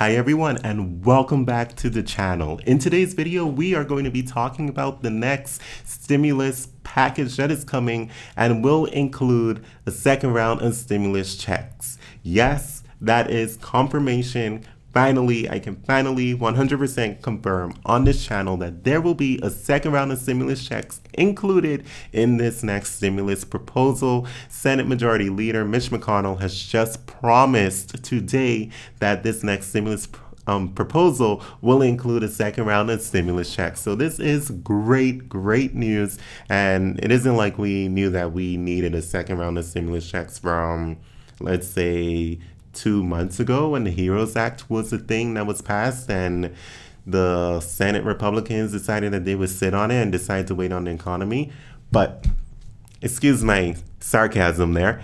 Hi everyone and welcome back to the channel. In today's video, we are going to be talking about the next stimulus package that is coming and will include a second round of stimulus checks. Yes, that is confirmation. Finally, I can 100% confirm on this channel that there will be a second round of stimulus checks included in this next stimulus proposal. Senate Majority Leader Mitch McConnell has just promised today that this next stimulus proposal will include a second round of stimulus checks. So this is great news. And it isn't like we knew that we needed a second round of stimulus checks from, let's say, 2 months ago when the HEROES Act was a thing that was passed and the Senate Republicans decided that they would sit on it and decide to wait on the economy. But excuse my sarcasm there.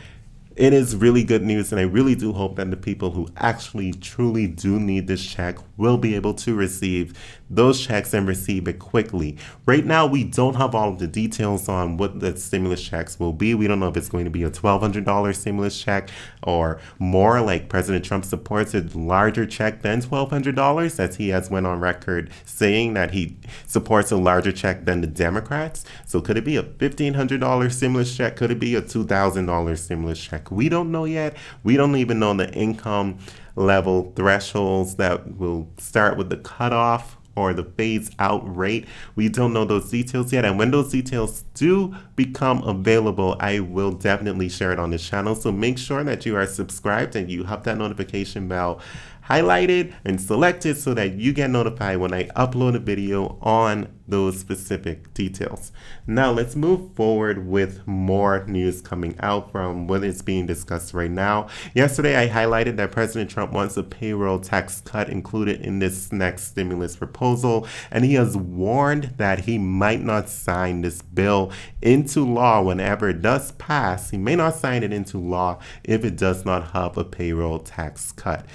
It is really good news, and I really do hope that the people who actually truly do need this check will be able to receive those checks and receive it quickly. Right now, we don't have all of the details on what the stimulus checks will be. We don't know if it's going to be a $1,200 stimulus check or more, like President Trump supports a larger check than $1,200, as he has went on record saying that he supports a larger check than the Democrats. So could it be a $1,500 stimulus check? Could it be a $2,000 stimulus check? We don't know yet. We don't even know the income level thresholds that will start with the cutoff or the phase out rate. We don't know those details yet. And when those details do become available, I will definitely share it on this channel. So make sure that you are subscribed and you have that notification bell highlighted and selected so that you get notified when I upload a video on those specific details. Now let's move forward with more news coming out from what is being discussed right now. Yesterday I highlighted that President Trump wants a payroll tax cut included in this next stimulus proposal, and he has warned that he might not sign this bill into law whenever it does pass. He may not sign it into law if it does not have a payroll tax cut.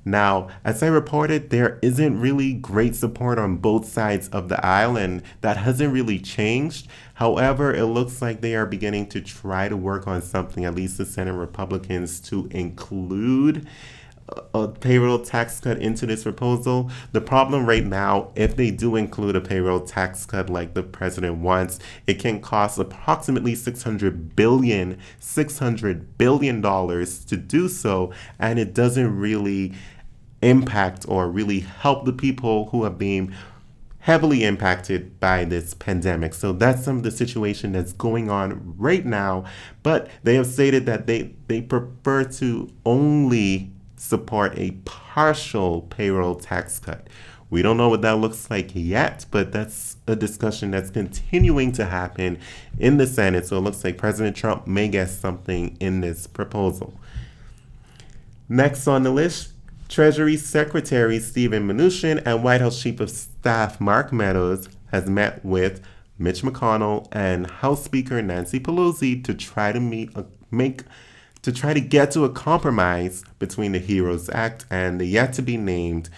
Now, as I reported, there isn't really great support on both sides of the aisle, and that hasn't really changed. However, it looks like they are beginning to try to work on something, at least the Senate Republicans, to include a payroll tax cut into this proposal. The problem right now, if they do include a payroll tax cut like the president wants, it can cost approximately $600 billion to do so, and it doesn't really impact or really help the people who are being heavily impacted by this pandemic. So that's some of the situation that's going on right now. But they have stated that they prefer to only support a partial payroll tax cut. We don't know what that looks like yet, but that's a discussion that's continuing to happen in the Senate. So it looks like President Trump may get something in this proposal. Next on the list, Treasury Secretary Steven Mnuchin and White House Chief of Staff Mark Meadows has met with Mitch McConnell and House Speaker Nancy Pelosi to try to get to a compromise between the HEROES Act and the yet-to-be-named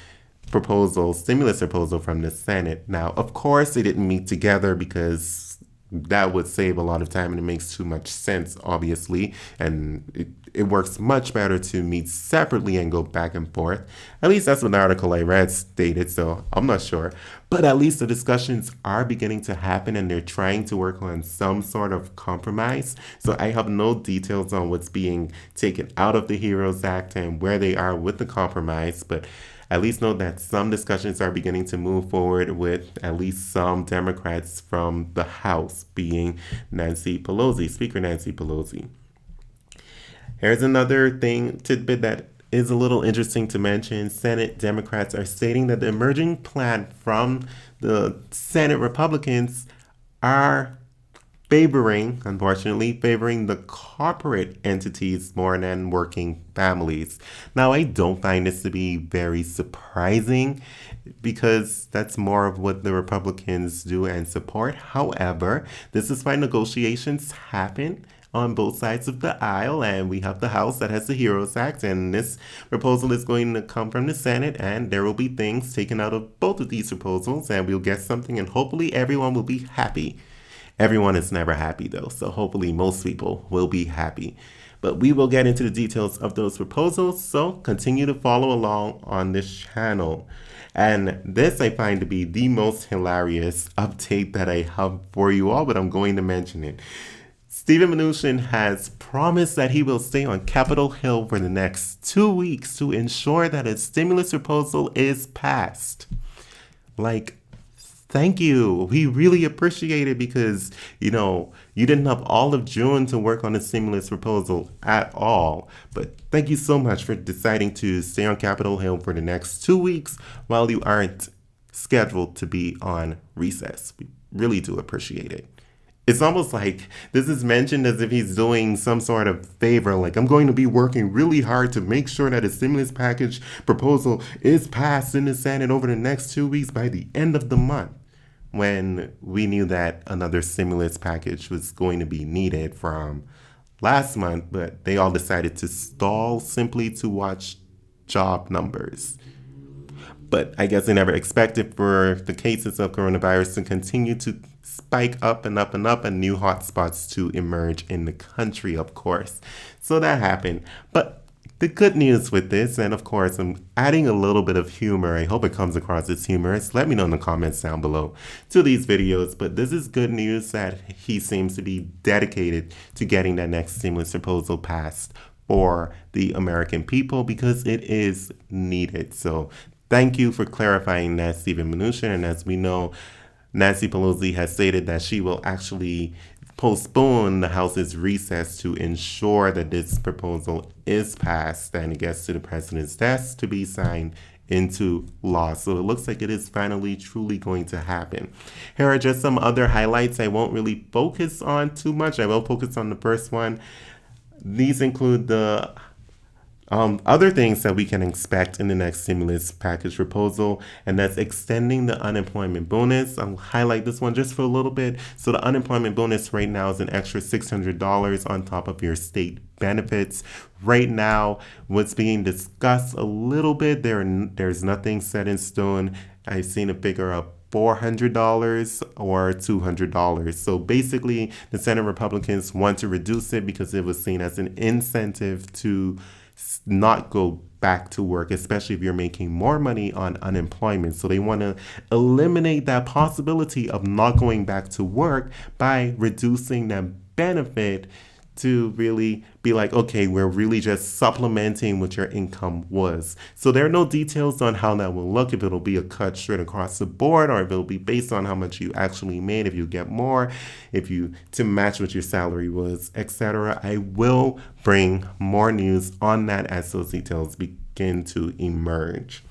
stimulus proposal from the Senate. Now, of course, they didn't meet together because that would save a lot of time and it makes too much sense, obviously, and it works much better to meet separately and go back and forth. At least that's what the article I read stated, so I'm not sure. But at least the discussions are beginning to happen and they're trying to work on some sort of compromise. So I have no details on what's being taken out of the HEROES Act and where they are with the compromise, but at least know that some discussions are beginning to move forward with at least some Democrats from the House, being Speaker Nancy Pelosi. Here's another tidbit that is a little interesting to mention. Senate Democrats are stating that the emerging plan from the Senate Republicans are unfortunately favoring the corporate entities more than working families. Now, I don't find this to be very surprising because that's more of what the Republicans do and support. However, this is why negotiations happen on both sides of the aisle, and we have the House that has the HEROES Act, and this proposal is going to come from the Senate, and there will be things taken out of both of these proposals, and we'll get something, and hopefully everyone will be happy. Everyone is never happy though, so hopefully most people will be happy. But we will get into the details of those proposals, so continue to follow along on this channel. And this I find to be the most hilarious update that I have for you all, but I'm going to mention it. Steven Mnuchin has promised that he will stay on Capitol Hill for the next 2 weeks to ensure that a stimulus proposal is passed. Thank you. We really appreciate it because, you didn't have all of June to work on a stimulus proposal at all. But thank you so much for deciding to stay on Capitol Hill for the next 2 weeks while you aren't scheduled to be on recess. We really do appreciate it. It's almost like this is mentioned as if he's doing some sort of favor, like I'm going to be working really hard to make sure that a stimulus package proposal is passed in the Senate over the next 2 weeks by the end of the month, when we knew that another stimulus package was going to be needed from last month, but they all decided to stall simply to watch job numbers. But I guess they never expected for the cases of coronavirus to continue to spike up and up and up and new hotspots to emerge in the country, of course. So that happened. But the good news with this, and of course, I'm adding a little bit of humor. I hope it comes across as humorous. Let me know in the comments down below to these videos. But this is good news that he seems to be dedicated to getting that next stimulus proposal passed for the American people because it is needed. So thank you for clarifying that, Steven Mnuchin. And as we know, Nancy Pelosi has stated that she will actually postpone the House's recess to ensure that this proposal is passed and it gets to the president's desk to be signed into law. So it looks like it is finally truly going to happen. Here are just some other highlights I won't really focus on too much. I will focus on the first one. These include the other things that we can expect in the next stimulus package proposal, and that's extending the unemployment bonus. I'll highlight this one just for a little bit. So the unemployment bonus right now is an extra $600 on top of your state benefits. Right now, what's being discussed a little bit, there's nothing set in stone. I've seen a figure of $400 or $200. So basically, the Senate Republicans want to reduce it because it was seen as an incentive to not go back to work, especially if you're making more money on unemployment. So they want to eliminate that possibility of not going back to work by reducing that benefit to really be like, okay, we're really just supplementing what your income was. So there are no details on how that will look, if it'll be a cut straight across the board or if it'll be based on how much you actually made, if you get more, if you to match what your salary was, etc. I will bring more news on that as those details begin to emerge.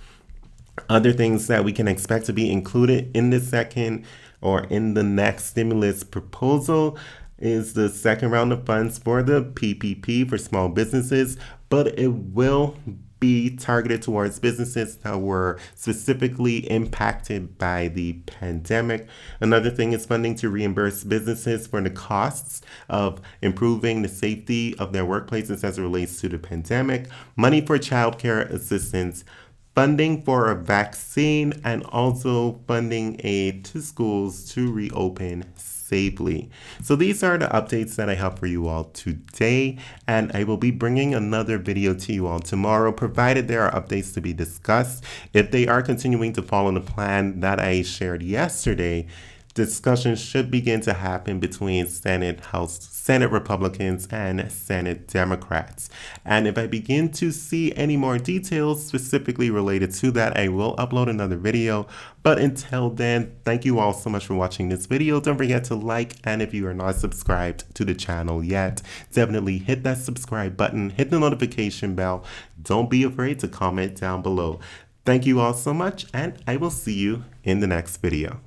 Other things that we can expect to be included in the second or in the next stimulus proposal is the second round of funds for the PPP for small businesses, but it will be targeted towards businesses that were specifically impacted by the pandemic. Another thing is funding to reimburse businesses for the costs of improving the safety of their workplaces as it relates to the pandemic, money for childcare assistance, funding for a vaccine, and also funding aid to schools to reopen safely. So these are the updates that I have for you all today, and I will be bringing another video to you all tomorrow, provided there are updates to be discussed. If they are continuing to follow the plan that I shared yesterday, discussions should begin to happen between Senate Republicans and Senate Democrats. And if I begin to see any more details specifically related to that, I will upload another video. But until then, thank you all so much for watching this video. Don't forget to like, and if you are not subscribed to the channel yet, definitely hit that subscribe button, hit the notification bell. Don't be afraid to comment down below. Thank you all so much, and I will see you in the next video.